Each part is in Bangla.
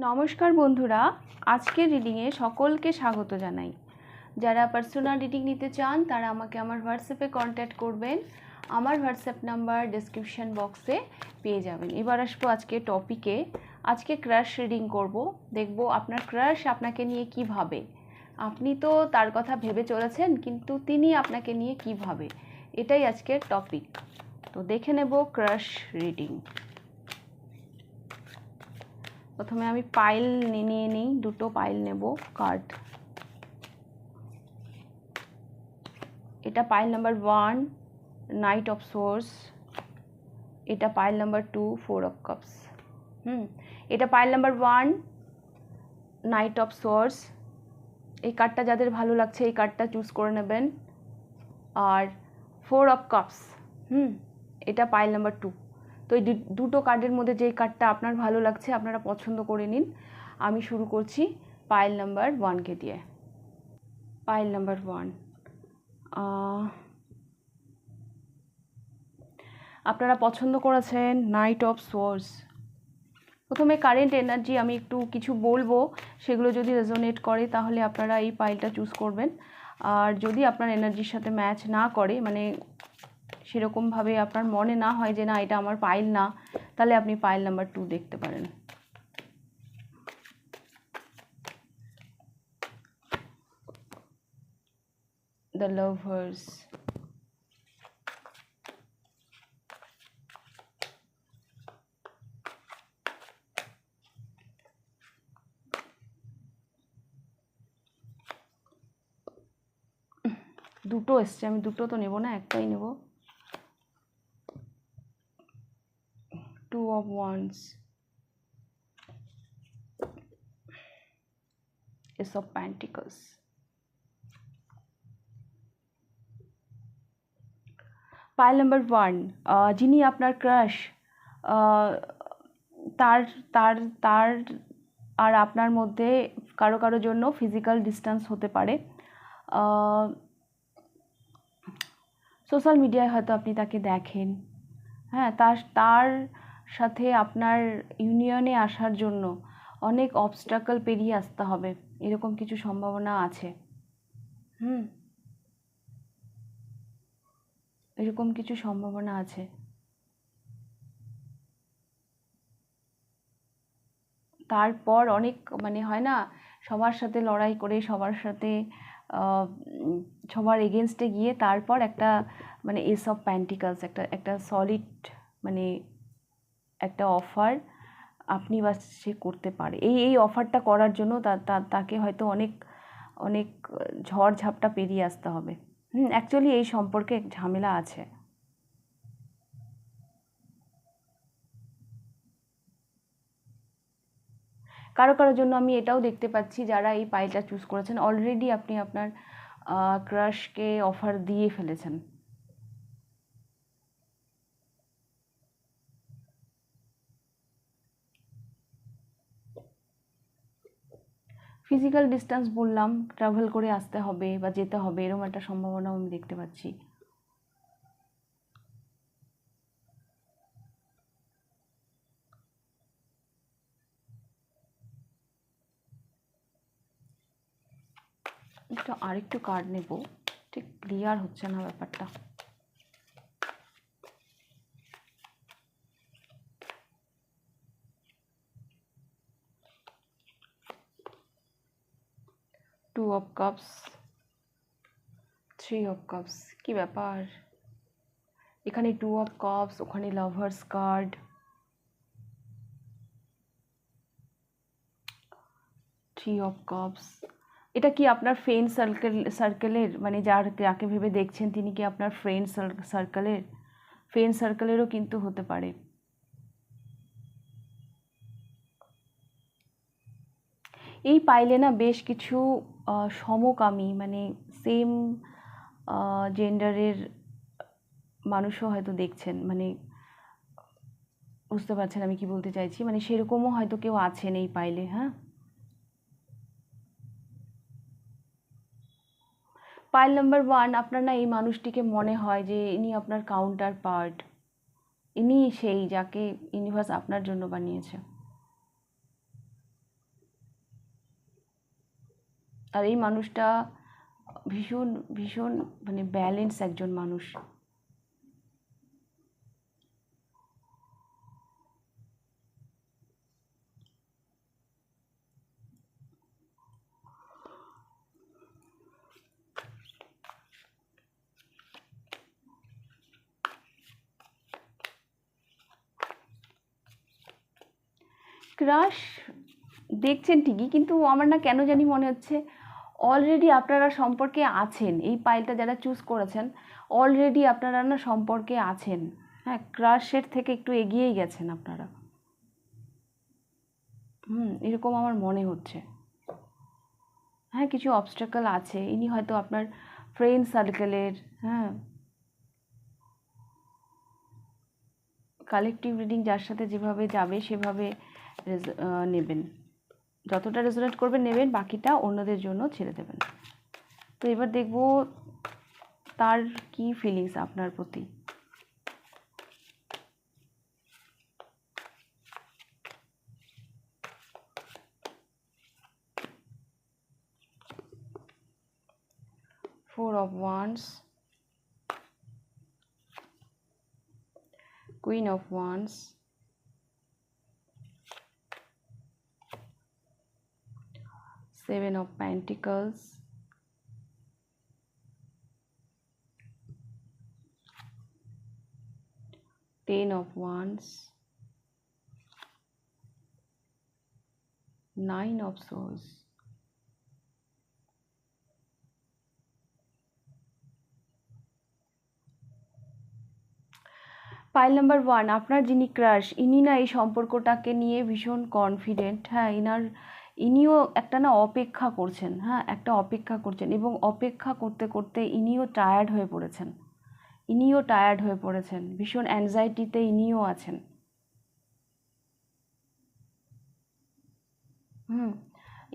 নমস্কার বন্ধুরা, আজকের রিডিংয়ে সকলকে স্বাগত জানাই। যারা পার্সোনাল রিডিং নিতে চান তারা আমাকে আমার হোয়াটসঅ্যাপে কন্ট্যাক্ট করবেন। আমার হোয়াটসঅ্যাপ নাম্বার ডেসক্রিপশন বক্সে পেয়ে যাবেন। এবার আসবো আজকে টপিকে। আজকে ক্রাশ রিডিং করব। দেখব আপনার ক্রাশ আপনাকে নিয়ে কী ভাবে। আপনি তো তার কথা ভেবে চলেছেন, কিন্তু তিনি আপনাকে নিয়ে কী ভাবে, এটাই আজকের টপিক। তো দেখে নেব ক্রাশ রিডিং। প্রথমে আমি পাইল নিয়ে নিই, দুটো পাইল নেব কার্ড। এটা pile number 1 knight of swords, এটা পাইল নাম্বার 2 4 অফ কাপস। এটা pile number 1 knight of swords. এই কার্ডটা যাদের ভালো লাগছে এই কার্ডটা চুজ করে নেবেন। আর 4 অফ কাপস, এটা পাইল নাম্বার 2। তো এই দুটো কার্ডের মধ্যে যে কার্ডটা আপনার ভালো লাগছে আপনারা পছন্দ করে নিন। আমি শুরু করছি পাইল নাম্বার 1কে দিয়ে। পাইল নাম্বার 1, আপনারা পছন্দ করেছেন নাইট অফ সোর্স। প্রথমে কারেন্ট এনার্জি আমি একটু কিছু বলবো, সেগুলো যদি রেজোনেট করে তাহলে আপনারা এই পাইলটা চুজ করবেন। আর যদি আপনার এনার্জির সাথে ম্যাচ না করে, মানে সেরকমভাবে আপনার মনে না হয় যে না এটা আমার পাইল না, তাহলে আপনি পাইল নাম্বার 2 দেখতে পারেন। দ্য লাভার্স, দুটো এসছে, আমি দুটো তো নেব না, একটাই নেব। 2 of wands, Ace of Pentacles, pile number 1, যিনি আপনার ক্রাশ, তার তার তার আর আপনার মধ্যে কারো কারো জন্য ফিজিক্যাল ডিস্টেন্স হতে পারে। সোশ্যাল মিডিয়ায় হয়তো আপনি তাকে দেখেন, হ্যাঁ, তার সাথে আপনার ইউনিয়নে আসার জন্য অনেক অবস্ট্রাকল পেরিয়ে আসতে হবে, এরকম কিছু সম্ভাবনা আছে। এরকম কিছু সম্ভাবনা আছে। তারপর অনেক মানে হয় না, সবার সাথে লড়াই করে সবার সাথে সবার এগেনস্টে গিয়ে তারপর একটা মানে এস অফ প্যান্টিকলস, একটা সলিড মানে একটা অফার আপনি বা সে করতে পারে। এই অফারটা করার জন্য তাকে হয়তো অনেক অনেক ঝড় ঝাপটা পেরিয়ে আসতে হবে। অ্যাকচুয়ালি এই সম্পর্কে ঝামেলা আছে। কারো কারোর জন্য আমি এটাও দেখতে পাচ্ছি, যারা এই পাইলটা চুজ করেছেন অলরেডি আপনি আপনার ক্রাশকে অফার দিয়ে ফেলেছেন। ফিজিক্যাল ডিস্টেন্স বললাম, ট্রাভেল করে আসতে হবে বা যেতে হবে, এরকম একটা সম্ভাবনাও আমি দেখতে পাচ্ছি। একটু আরেকটু কার্ড নেব, ঠিক ক্লিয়ার হচ্ছে না ব্যাপারটা। Two of cups, 3 of cups, কি ব্যাপার এখানে 2 অফ কাপস, ওখানে লাভার্স কার্ড, 3 অফ কাপস। এটা কি আপনার ফ্রেন্ড সার্কেলের, মানে যাকে ভেবে দেখছেন তিনি কি আপনার ফ্রেন্ড সার্কেলেরও কিন্তু হতে পারে। এই পাইলে না বেশ কিছু সমকামী মানে সেম জেন্ডারের মানুষও হয়তো দেখছেন, মানে বুঝতে পারছেন আমি কি বলতে চাইছি, মানে সেরকমও হয়তো কেউ আছেন এই পাইলে। হ্যাঁ, পাইল নাম্বার 1, আপনার না এই মানুষটিকে মনে হয় যে ইনি আপনার কাউন্টার পার্ট, ইনি সেই যাকে ইউনিভার্স আপনার জন্য বানিয়েছে। আর এই মানুষটা ভীষণ ভীষণ মানে ব্যালেন্স একজন মানুষ। ক্রাশ দেখছেন ঠিকই, কিন্তু আমার না কেন জানি মনে হচ্ছে অলরেডি আপনারা সম্পর্কে আছেন। এই পাইলটা যারা চুজ করেছেন অলরেডি আপনারা না সম্পর্কে আছেন। হ্যাঁ, ক্রাশের থেকে একটু এগিয়েই গেছেন আপনারা। এরকম আমার মনে হচ্ছে। হ্যাঁ, কিছু অবস্ট্রাকল আছে। ইনি হয়তো আপনার ফ্রেন্ড সার্কেলের, হ্যাঁ, কালেকটিভ রিডিং যার সাথে যেভাবে যাবে সেভাবে নেবেন। যতটা রেজোনেট করবেন নেবেন, বাকিটা অন্যদের জন্য ছেড়ে দেবেন। তো এবার দেখব তার কি ফিলিংস আপনার প্রতি। Four of Wands, Queen of Wands, Seven of Pentacles, Ten of Wands, Nine of Swords, pile number 1, আপনার যিনি ক্রাশ ইনি না এই সম্পর্কটাকে নিয়ে ভীষণ কনফিডেন্ট। হ্যাঁ, ইনিও একটা না অপেক্ষা করছেন। হ্যাঁ, একটা অপেক্ষা করছেন এবং অপেক্ষা করতে করতে ইনিও টায়ার্ড হয়ে পড়েছেন। ভীষণ অ্যাংজাইটিতে ইনিও আছেন।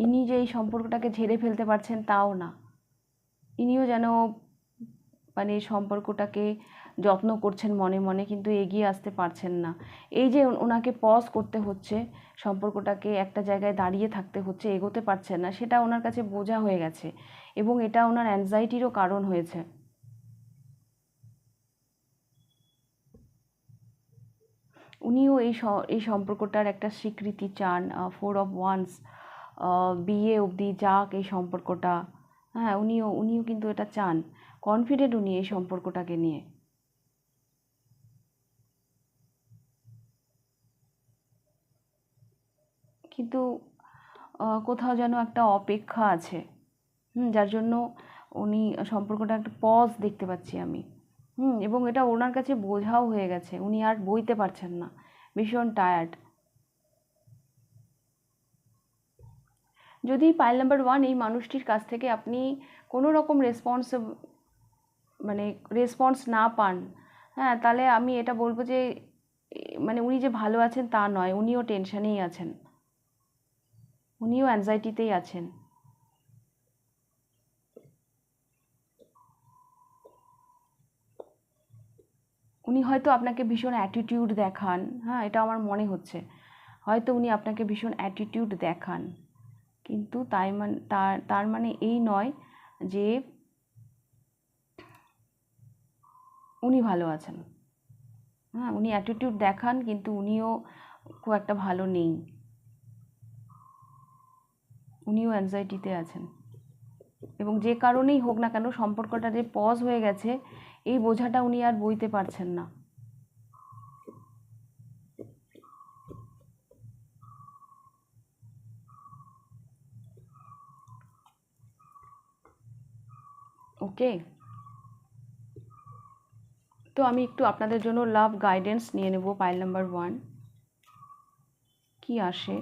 ইনি যে এই সম্পর্কটাকে ঝেড়ে ফেলতে পারছেন তাও না, ইনিও যেন মানে সম্পর্কটাকে যত্ন করছেন মনে মনে, কিন্তু এগিয়ে আসতে পারছেন না। এই যে ওনাকে পজ করতে হচ্ছে, সম্পর্কটাকে একটা জায়গায় দাঁড়িয়ে থাকতে হচ্ছে, এগোতে পারছেন না, সেটা ওনার কাছে বোঝা হয়ে গেছে এবং এটা ওনার অ্যাংজাইটিরও কারণ হয়েছে। উনিও এই সম্পর্কটার একটা স্বীকৃতি চান। 4 of Wands, বিয়ে অবধি যাক এই সম্পর্কটা। হ্যাঁ, উনিও কিন্তু এটা চান, কনফিডেন্ট উনি এই সম্পর্কটাকে নিয়ে। কিন্তু কোথাও যেন একটা অপেক্ষা আছে, যার জন্য উনি সম্পর্কটা একটা পজ দেখতে পাচ্ছি আমি। এবং এটা ওনার কাছে বোঝাও হয়ে গেছে, উনি আর বইতে পারছেন না, ভীষণ টায়ার্ড। যদি পাইল নাম্বার 1 এই মানুষটির কাছ থেকে আপনি কোনো রকম রেসপন্স না পান, হ্যাঁ, তাহলে আমি এটা বলবো যে মানে উনি যে ভালো আছেন তা নয়, উনিও টেনশানেই আছেন, উনিও অ্যাংজাইটিতেই আছেন। উনি হয়তো আপনাকে ভীষণ অ্যাটিটিউড দেখান। হ্যাঁ, এটা আমার মনে হচ্ছে, হয়তো উনি আপনাকে ভীষণ অ্যাটিটিউড দেখান, কিন্তু তার মানে এই নয় যে উনি ভালো আছেন। হ্যাঁ, উনি অ্যাটিটিউড দেখান কিন্তু উনিও খুব একটা ভালো নেই, উনিও অ্যাংজাইটিতে আছেন। এবং যে কারণেই হোক না কেন সম্পর্কটা যে পজ হয়ে গেছে এই বোঝাটা উনি আর বইতে পারছেন না। ওকে, তো আমি একটু আপনাদের জন্য লাভ গাইডেন্স নিয়ে নেব। পাইল নাম্বার 1 কি আসে।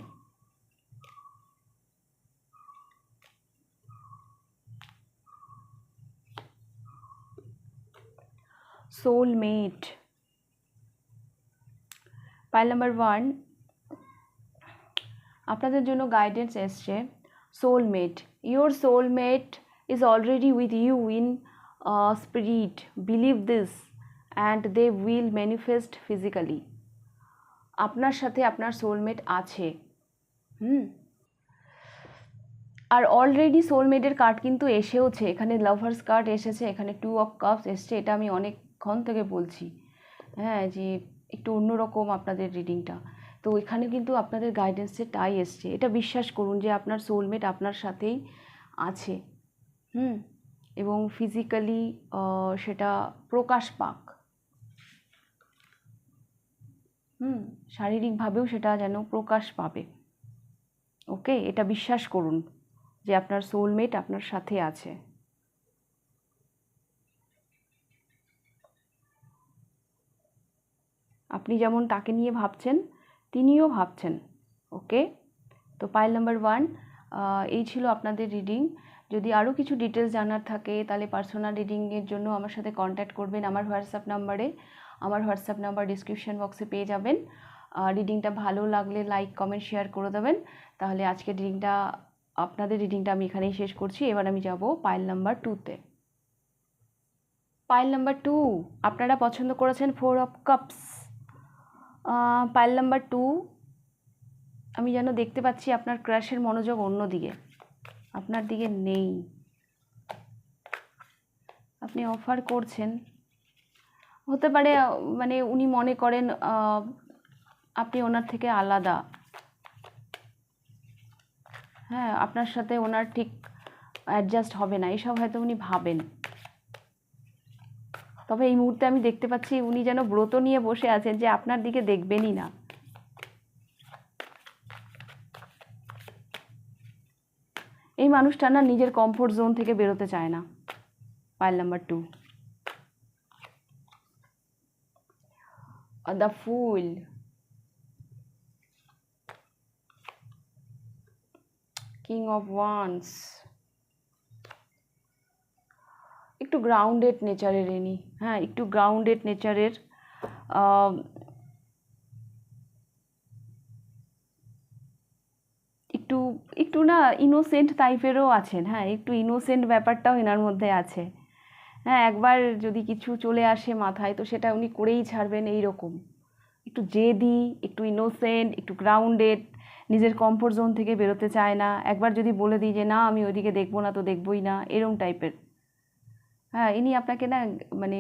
সোলমেট, পাইল নাম্বার 1 আপনাদের জন্য গাইডেন্স এসছে। Soulmate, your soulmate is already with you in spirit, believe this and they will manifest physically. আপনার সাথে আপনার সোলমেট আছে। আর অলরেডি সোলমেটের কার্ড কিন্তু এসেওছে, এখানে লাভার্স কার্ড এসেছে, এখানে 2 অফ কাপস এসছে। এটা আমি অনেকক্ষণ থেকে বলছি, হ্যাঁ, যে একটু অন্যরকম আপনাদের রিডিংটা। তো এখানে কিন্তু আপনাদের গাইডেন্সে তাই এসছে। এটা বিশ্বাস করুন যে আপনার সোলমেট আপনার সাথেই আছে, এবং ফিজিক্যালি সেটা প্রকাশ পাক, শারীরিকভাবেও সেটা যেন প্রকাশ পাবে। ওকে, এটা বিশ্বাস করুন যে আপনার সোলমেট আপনার সাথে আছে। আপনি যেমন তাকে নিয়ে ভাবছেন, তিনিও ভাবছেন। ওকে, তো পাইল নাম্বার 1 এই ছিল আপনাদের রিডিং। যদি আরও কিছু ডিটেলস জানার থাকে তাহলে পার্সোনাল রিডিংয়ের জন্য আমার সাথে কন্ট্যাক্ট করবেন আমার হোয়াটসঅ্যাপ নাম্বারে। আমার হোয়াটসঅ্যাপ নাম্বার ডিসক্রিপশন বক্সে পেয়ে যাবেন। রিডিংটা ভালো লাগলে লাইক কমেন্ট শেয়ার করে দেবেন। তাহলে আজকের রিডিংটা, আপনাদের রিডিংটা আমি এখানেই শেষ করছি। এবার আমি যাব পাইল নাম্বার 2তে। পাইল নাম্বার 2 আপনারা পছন্দ করেছেন 4 অফ কাপস। পাইল নাম্বার 2 আমি যেন দেখতে পাচ্ছি আপনার ক্রাশের মনোযোগ অন্যদিকে, আপনার দিকে নেই। আপনি অফার করছেন, হতে পারে মানে উনি মনে করেন আপনি ওনার থেকে আলাদা, হ্যাঁ, আপনার সাথে ওনার ঠিক অ্যাডজাস্ট হবে না, এসব হয়তো উনি ভাবেন। তবে এই মুহূর্তে আমি দেখতে পাচ্ছি উনি যেন ব্রত নিয়ে বসে আছেন যে আপনার দিকে দেখবেনই না। এই মানুষটা না নিজের কমফোর্ট জোন থেকে বেরোতে চায় না। Pile number 2, the fool, king of wands, একটু গ্রাউন্ডেড নেচারের ইনি, হ্যাঁ, একটু গ্রাউন্ডেড নেচারের, একটু একটু না ইনোসেন্ট টাইপেরও আছেন, হ্যাঁ, একটু ইনোসেন্ট ব্যাপারটাও এনার মধ্যে আছে। হ্যাঁ, একবার যদি কিছু চলে আসে মাথায় তো সেটা উনি করেই ছাড়বেন, এই রকম একটু জেদি, একটু ইনোসেন্ট, একটু গ্রাউন্ডেড, নিজের কমফোর্ট জোন থেকে বেরোতে চায় না। একবার যদি বলে দিই যে না আমি ওইদিকে দেখবো না তো দেখবই না, এরকম টাইপের। হ্যাঁ, ইনি আপনাকে না মানে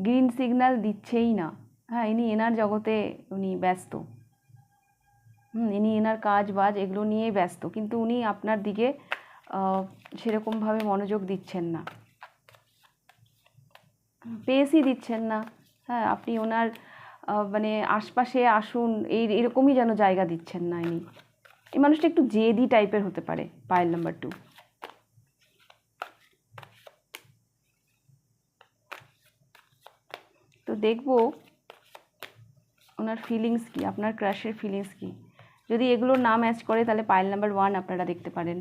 গ্রিন সিগন্যাল দিচ্ছেই না। হ্যাঁ, ইনি এনার জগতে উনি ব্যস্ত, ইনি এনার কাজ বাজ এগুলো নিয়েই ব্যস্ত, কিন্তু উনি আপনার দিকে সেরকমভাবে মনোযোগ দিচ্ছেন না, পেসই দিচ্ছেন না। হ্যাঁ, আপনি ওনার মানে আশপাশে আসুন এরকমই যেন জায়গা দিচ্ছেন না ইনি। এই মানুষটা একটু জেদি টাইপের হতে পারে। পাইল নাম্বার 2, তো দেখবো ওনার ফিলিংস কি, আপনার ক্রাশের ফিলিংস কি। যদি এগুলো না ম্যাচ করে তাহলে পাইল নাম্বার 1 আপনারা দেখতে পারেন।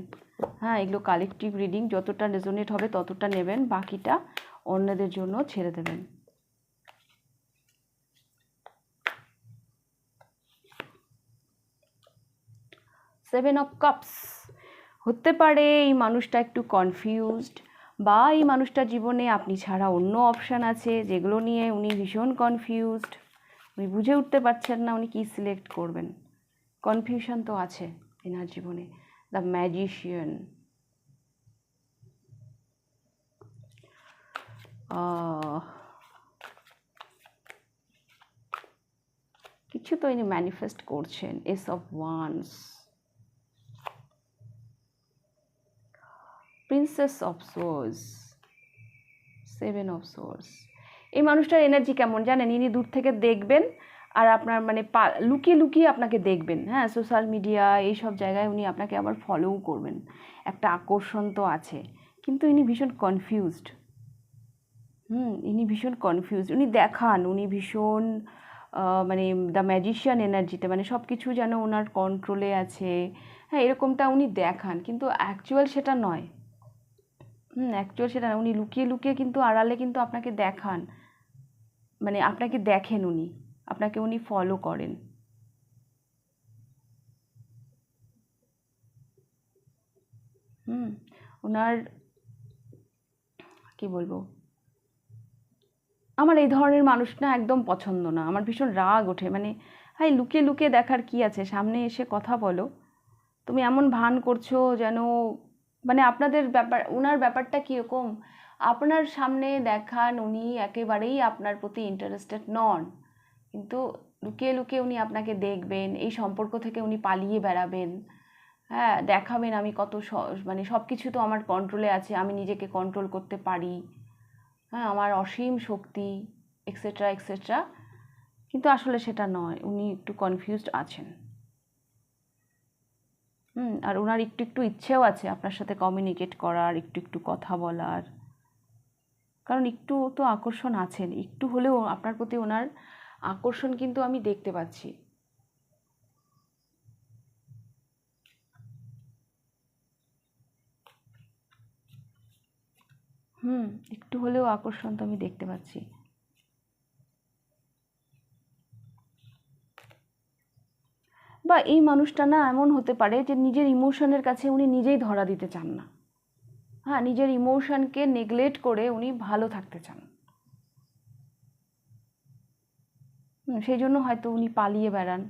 হ্যাঁ, এগুলো কালেকটিভ রিডিং, যতটা রেজোনেট হবে ততটা নেবেন, বাকিটা অন্যদের জন্য ছেড়ে দেবেন। সেভেন অফ কাপস, হতে পারে এই মানুষটা একটু কনফিউজড, বা এই মানুষটার জীবনে আপনি ছাড়া অন্য অপশান আছে যেগুলো নিয়ে উনি ভীষণ কনফিউজড, উনি বুঝে উঠতে পারছেন না উনি কী সিলেক্ট করবেন। কনফিউশন তো আছে এনার জীবনে। দ্য ম্যাজিশিয়ান, কিছু তো ইনি ম্যানিফেস্ট করছেন। S of wands, princess of swords, seven of swords. এই মানুষটার এনার্জি কেমন জানেন, ইনি দূর থেকে দেখবেন আর আপনার মানে লুকিয়ে লুকিয়ে আপনাকে দেখবেন। হ্যাঁ, সোশ্যাল মিডিয়া এইসব জায়গায় উনি আপনাকে আবার ফলোও করবেন, একটা আকর্ষণ তো আছে, কিন্তু ইনি ভীষণ কনফিউজড। ইনি ভীষণ কনফিউজড, উনি দেখান উনি ভীষণ মানে দ্য ম্যাজিশিয়ান এনার্জিতে, মানে সব কিছু যেন ওনার কন্ট্রোলে আছে, হ্যাঁ, এরকমটা উনি দেখান, কিন্তু অ্যাকচুয়াল সেটা নয়। অ্যাকচুয়াল সেটা না, উনি লুকিয়ে লুকিয়ে কিন্তু আড়ালে কিন্তু আপনাকে দেখান, মানে আপনাকে দেখেন উনি, আপনাকে উনি ফলো করেন। ওনার কি বলবো, আমার এই ধরনের মানুষ না একদম পছন্দ না, আমার ভীষণ রাগ ওঠে, মানে হাই লুকিয়ে লুকিয়ে দেখার কি আছে, সামনে এসে কথা বলো। তুমি এমন ভান করছো যেন মানে আপনাদের ব্যাপার, ওনার ব্যাপারটা কীরকম, আপনার সামনে দেখান উনি একেবারেই আপনার প্রতি ইন্টারেস্টেড নন, কিন্তু লুকিয়ে লুকিয়ে উনি আপনাকে দেখবেন, এই সম্পর্ক থেকে উনি পালিয়ে বেড়াবেন। হ্যাঁ, দেখাবেন আমি কত মানে সব কিছু তো আমার কন্ট্রোলে আছে, আমি নিজেকে কন্ট্রোল করতে পারি, হ্যাঁ আমার অসীম শক্তি, এক্সেট্রা এক্সেট্রা। কিন্তু আসলে সেটা নয়, উনি একটু কনফিউজড আছেন। আর ওনার একটু একটু ইচ্ছেও আছে আপনার সাথে কমিউনিকেট করার, একটু একটু কথা বলার, কারণ একটু তো আকর্ষণ আছেন, একটু হলেও আপনার প্রতি ওনার আকর্ষণ কিন্তু আমি দেখতে পাচ্ছি। একটু হলেও আকর্ষণ তো আমি দেখতে পাচ্ছি। বা এই মানুষটা না এমন হতে পারে যে নিজের ইমোশনের কাছে উনি নিজেই ধরা দিতে চান না। হ্যাঁ, নিজের ইমোশনকে নেগলেক্ট করে উনি ভালো থাকতে চান। সেই জন্য হয়তো উনি পালিয়ে বেড়ান,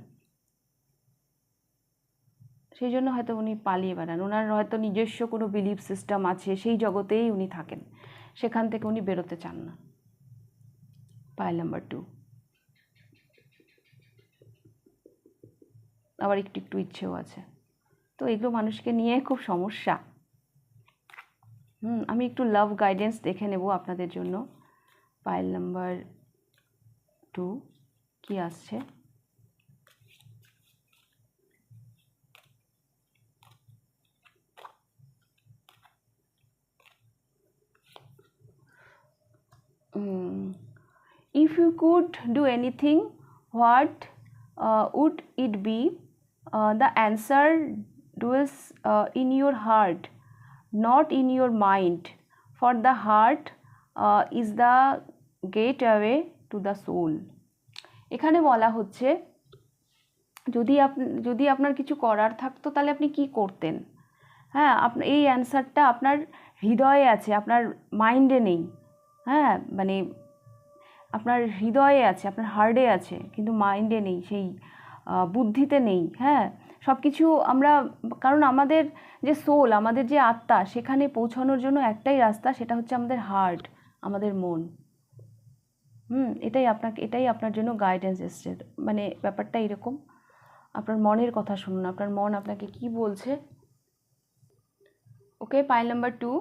সেই জন্য হয়তো উনি পালিয়ে বেড়ান। ওনার হয়তো নিজস্ব কোনো বিলিফ সিস্টেম আছে, সেই জগতেই উনি থাকেন, সেখান থেকে উনি বেরোতে চান না। Pile number 2। আবার একটু একটু ইচ্ছেও আছে। তো এগুলো মানুষকে নিয়ে খুব সমস্যা। আমি একটু লাভ গাইডেন্স দেখে নেব আপনাদের জন্য। পাইল নাম্বার 2 কি আসছে। If you could do anything, what would it be? The answer dwells in your heart, not in your mind, for the heart is the gateway to the soul. এখানে বলা হচ্ছে যদি আপনার কিছু করার থাকতো তাহলে আপনি কি করতেন। হ্যাঁ, এই অ্যান্সারটা আপনার হৃদয়ে আছে, আপনার মাইন্ডে নেই। হ্যাঁ, মানে আপনার হৃদয়ে আছে, আপনার হার্টে আছে, কিন্তু মাইন্ডে নেই, সেই বুদ্ধিতে নেই। হ্যাঁ, সব কিছু আমরা, কারণ আমাদের যে সোল, আমাদের যে আত্মা, সেখানে পৌঁছানোর জন্য একটাই রাস্তা, সেটা হচ্ছে আমাদের হার্ট, আমাদের মন। এটাই আপনার জন্য গাইডেন্স এসছে। মানে ব্যাপারটা এরকম, আপনার মনের কথা শুনুন, আপনার মন আপনাকে কি বলছে। ওকে, পাইল নাম্বার 2।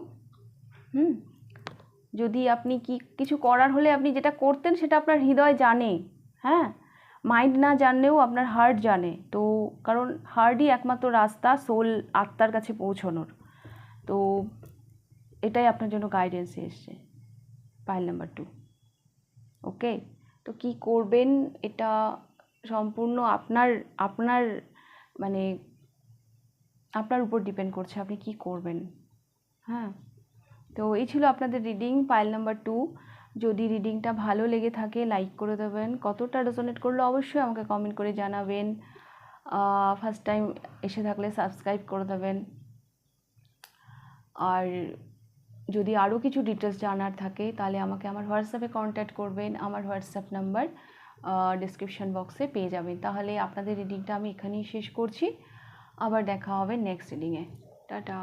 যদি আপনি কিছু করার হলে আপনি যেটা করতেন সেটা আপনার হৃদয় জানে। হ্যাঁ, মাইন্ড না জানলেও আপনার হার্ট জানে। তো কারণ হার্টই একমাত্র রাস্তা সোল, আত্মার কাছে পৌঁছানোর। তো এটাই আপনার জন্য গাইডেন্স এসছে, পাইল নাম্বার 2। ওকে, তো কি করবেন এটা সম্পূর্ণ আপনার মানে আপনার উপর ডিপেন্ড করছে আপনি কি করবেন। হ্যাঁ, তো এই ছিল আপনাদের রিডিং, পাইল নাম্বার 2। যদি রিডিংটা ভালো লেগে থাকে লাইক করে দেবেন, কতটা রেজোনেট করলো অবশ্যই আমাকে কমেন্ট করে জানাবেন। ফার্স্ট টাইম এসে থাকলে সাবস্ক্রাইব করে দেবেন। আর যদি আরও কিছু ডিটেলস জানার থাকে তাহলে আমাকে আমার হোয়াটসঅ্যাপে কন্ট্যাক্ট করবেন। আমার হোয়াটসঅ্যাপ নাম্বার ডিসক্রিপশান বক্সে পেয়ে যাবেন। তাহলে আপনাদের রিডিংটা আমি এখানেই শেষ করছি, আবার দেখা হবে নেক্সট রিডিংয়ে। টাটা।